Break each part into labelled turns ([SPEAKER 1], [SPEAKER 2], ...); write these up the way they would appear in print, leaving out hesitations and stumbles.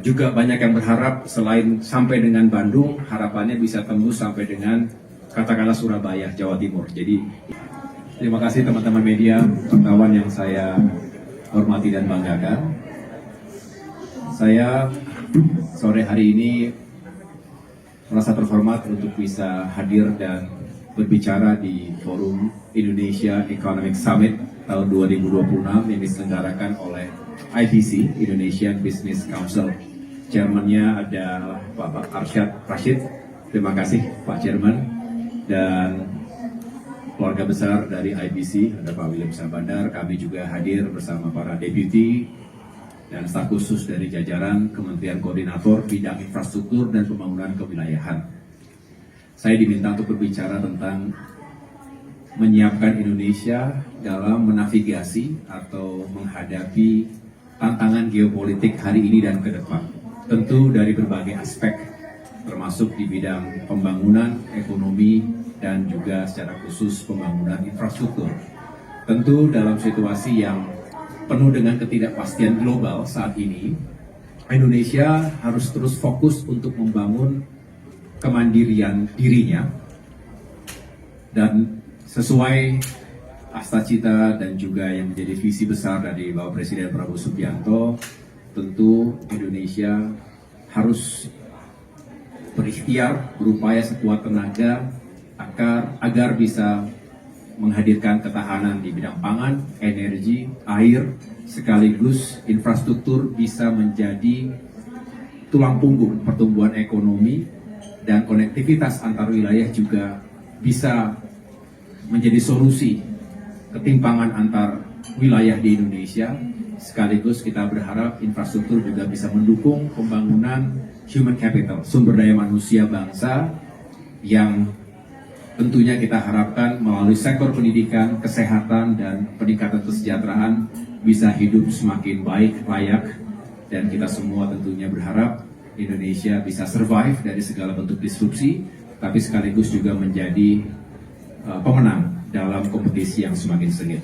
[SPEAKER 1] juga banyak yang berharap selain sampai dengan Bandung, harapannya bisa tembus sampai dengan katakanlah Surabaya, Jawa Timur. Jadi terima kasih teman-teman media, wartawan yang saya hormati dan banggakan. Saya sore hari ini merasa terhormat untuk bisa hadir dan berbicara di Forum Indonesia Economic Summit tahun 2026 yang diselenggarakan oleh IBC, Indonesian Business Council. Chairman-nya adalah Bapak Arsyad Rashid. Terima kasih Pak Chairman. Dan keluarga besar dari IBC, ada Pak William Sabandar. Kami juga hadir bersama para deputy dan staf khusus dari jajaran Kementerian Koordinator Bidang Infrastruktur dan Pembangunan Kewilayahan. Saya diminta untuk berbicara tentang menyiapkan Indonesia dalam menavigasi atau menghadapi tantangan geopolitik hari ini dan ke depan. Tentu dari berbagai aspek, termasuk di bidang pembangunan, ekonomi, dan juga secara khusus pembangunan infrastruktur. Tentu dalam situasi yang penuh dengan ketidakpastian global saat ini, Indonesia harus terus fokus untuk membangun kemandirian dirinya dan sesuai cita dan juga yang menjadi visi besar dari Bapak Presiden Prabowo Subianto, tentu Indonesia harus berikhtiar, berupaya sekuat tenaga agar bisa menghadirkan ketahanan di bidang pangan, energi, air, sekaligus infrastruktur bisa menjadi tulang punggung pertumbuhan ekonomi dan konektivitas antar wilayah juga bisa menjadi solusi ketimpangan antar wilayah di Indonesia. Sekaligus kita berharap infrastruktur juga bisa mendukung pembangunan human capital, sumber daya manusia bangsa yang tentunya kita harapkan melalui sektor pendidikan, kesehatan, dan peningkatan kesejahteraan bisa hidup semakin baik, layak, dan kita semua tentunya berharap Indonesia bisa survive dari segala bentuk disrupsi, tapi sekaligus juga menjadi pemenang dalam kompetisi yang semakin sengit.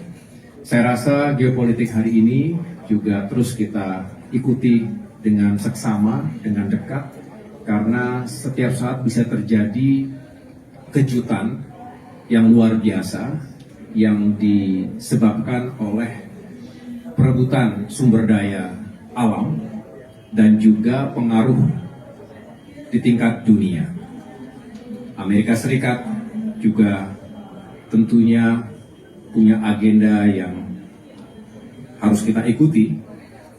[SPEAKER 1] Saya rasa geopolitik hari ini juga terus kita ikuti dengan seksama, dengan dekat, karena setiap saat bisa terjadi kejutan yang luar biasa yang disebabkan oleh perebutan sumber daya alam dan juga pengaruh di tingkat dunia. Amerika Serikat juga tentunya punya agenda yang harus kita ikuti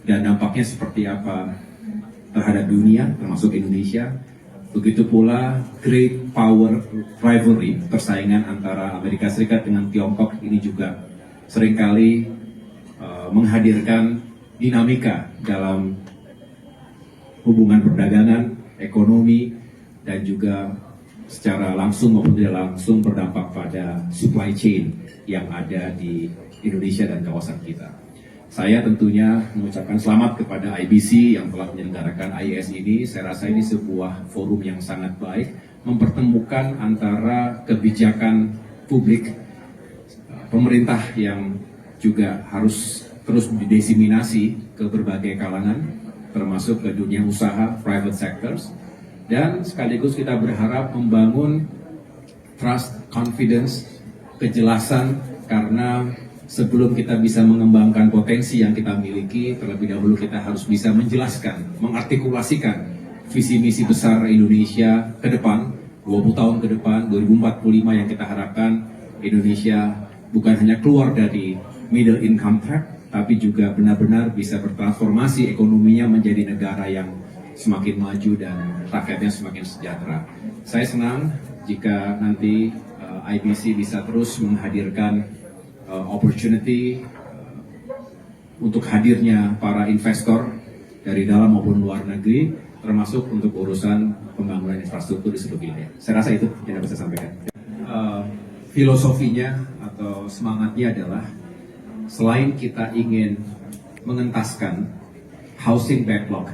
[SPEAKER 1] dan dampaknya seperti apa terhadap dunia, termasuk Indonesia. Begitu pula great power rivalry, persaingan antara Amerika Serikat dengan Tiongkok ini juga seringkali menghadirkan dinamika dalam hubungan perdagangan, ekonomi, dan juga secara langsung maupun tidak langsung berdampak pada supply chain yang ada di Indonesia dan kawasan kita. Saya tentunya mengucapkan selamat kepada IBC yang telah menyelenggarakan IES ini. Saya rasa ini sebuah forum yang sangat baik, mempertemukan antara kebijakan publik, pemerintah yang juga harus terus didiseminasi ke berbagai kalangan, termasuk ke dunia usaha, private sectors, dan sekaligus kita berharap membangun trust, confidence, kejelasan, karena sebelum kita bisa mengembangkan potensi yang kita miliki, terlebih dahulu kita harus bisa menjelaskan, mengartikulasikan visi misi besar Indonesia ke depan, 20 tahun ke depan, 2045 yang kita harapkan Indonesia bukan hanya keluar dari middle income trap, tapi juga benar-benar bisa bertransformasi ekonominya menjadi negara yang semakin maju dan rakyatnya semakin sejahtera. Saya senang jika nanti IBC bisa terus menghadirkan opportunity untuk hadirnya para investor dari dalam maupun luar negeri, termasuk untuk urusan pembangunan infrastruktur di seluruh wilayah. Saya rasa itu yang dapat saya sampaikan. Filosofinya atau semangatnya adalah selain kita ingin mengentaskan housing backlog,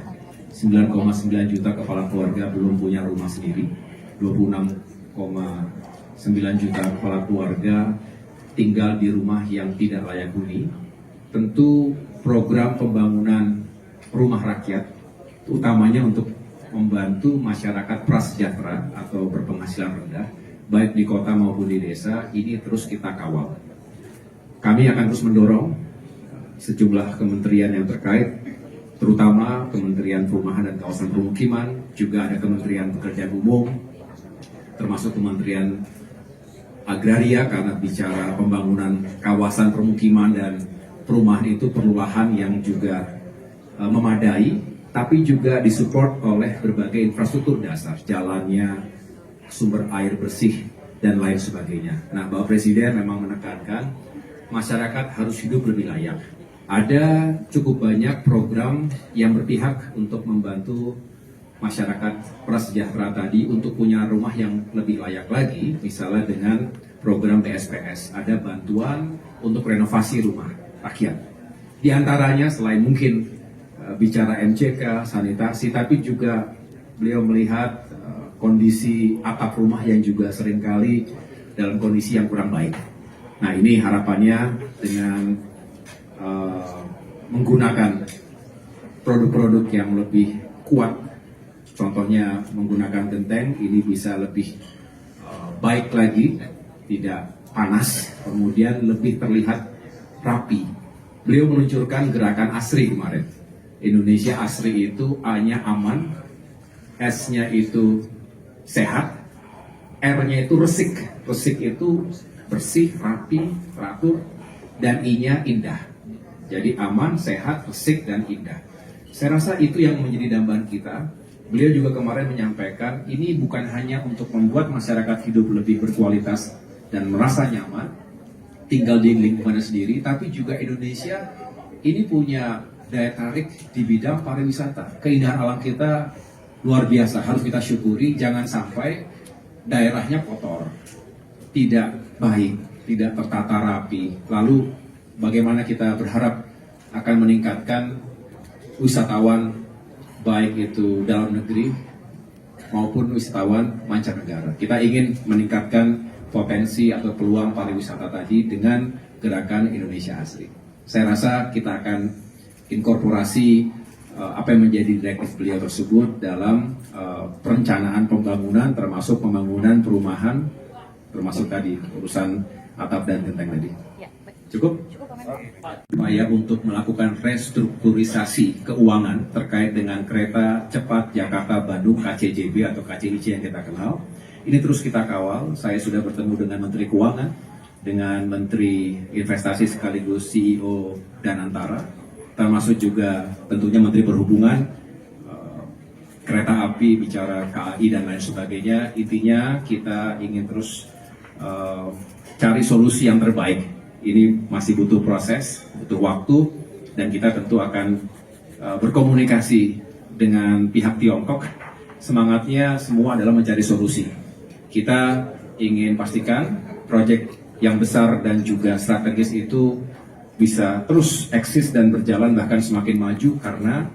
[SPEAKER 1] 9,9 juta kepala keluarga belum punya rumah sendiri, 26,9 juta kepala keluarga tinggal di rumah yang tidak layak huni. Tentu program pembangunan rumah rakyat utamanya untuk membantu masyarakat prasejahtera atau berpenghasilan rendah, baik di kota maupun di desa, ini terus kita kawal. Kami akan terus mendorong sejumlah kementerian yang terkait, terutama Kementerian Perumahan dan Kawasan Permukiman, juga ada Kementerian Pekerjaan Umum, termasuk Kementerian Agraria, karena bicara pembangunan kawasan permukiman dan perumahan itu perlu lahan yang juga memadai, tapi juga disupport oleh berbagai infrastruktur dasar, jalannya, sumber air bersih, dan lain sebagainya. Nah, Bapak Presiden memang menekankan masyarakat harus hidup lebih layak. Ada cukup banyak program yang berpihak untuk membantu masyarakat prasejahtera tadi untuk punya rumah yang lebih layak lagi, misalnya dengan program PSPS, ada bantuan untuk renovasi rumah rakyat. Di antaranya selain mungkin bicara MCK, sanitasi, tapi juga beliau melihat kondisi atap rumah yang juga seringkali dalam kondisi yang kurang baik. Nah, ini harapannya dengan menggunakan produk-produk yang lebih kuat, contohnya menggunakan genteng, ini bisa lebih baik lagi, tidak panas, kemudian lebih terlihat rapi. Beliau meluncurkan gerakan ASRI kemarin. Indonesia ASRI itu A-nya aman, S-nya itu sehat, R-nya itu resik. Resik itu bersih, rapi, teratur, dan I-nya indah. Jadi aman, sehat, resik, dan indah. Saya rasa itu yang menjadi dambaan kita. Beliau juga kemarin menyampaikan ini bukan hanya untuk membuat masyarakat hidup lebih berkualitas dan merasa nyaman tinggal di lingkungannya sendiri, tapi juga Indonesia ini punya daya tarik di bidang pariwisata. Keindahan alam kita luar biasa, harus kita syukuri. Jangan sampai daerahnya kotor, tidak baik, tidak tertata rapi. Lalu bagaimana kita berharap akan meningkatkan wisatawan baik itu dalam negeri maupun wisatawan mancanegara. Kita ingin meningkatkan potensi atau peluang pariwisata tadi dengan gerakan Indonesia Asri. Saya rasa kita akan inkorporasi apa yang menjadi direktif beliau tersebut dalam perencanaan pembangunan, termasuk pembangunan perumahan, termasuk tadi urusan atap dan genteng tadi. Cukup? Upaya untuk melakukan restrukturisasi keuangan terkait dengan kereta cepat Jakarta-Bandung KCJB atau KCIC yang kita kenal. Ini terus kita kawal. Saya sudah bertemu dengan Menteri Keuangan, dengan Menteri Investasi sekaligus CEO Danantara, termasuk juga tentunya Menteri Perhubungan, kereta api, bicara KAI dan lain sebagainya. Intinya kita ingin terus cari solusi yang terbaik. Ini masih butuh proses, butuh waktu, dan kita tentu akan berkomunikasi dengan pihak Tiongkok. Semangatnya semua adalah mencari solusi. Kita ingin pastikan proyek yang besar dan juga strategis itu bisa terus eksis dan berjalan, bahkan semakin maju, karena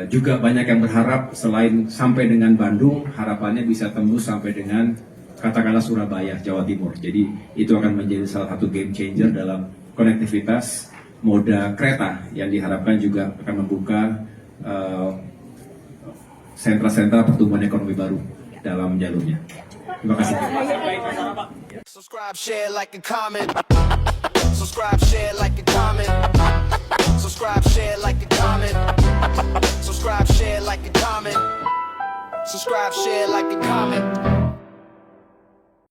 [SPEAKER 1] juga banyak yang berharap selain sampai dengan Bandung, harapannya bisa tembus sampai dengan katakanlah Surabaya, Jawa Timur. Jadi itu akan menjadi salah satu game changer dalam konektivitas moda kereta yang diharapkan juga akan membuka sentra-sentra pertumbuhan ekonomi baru dalam jalurnya. Terima kasih.
[SPEAKER 2] Subscribe, share, like, and comment. Subscribe, share, like, and comment. Subscribe, share, like, and comment. Subscribe, share, like, and comment. Subscribe, share, like, and comment.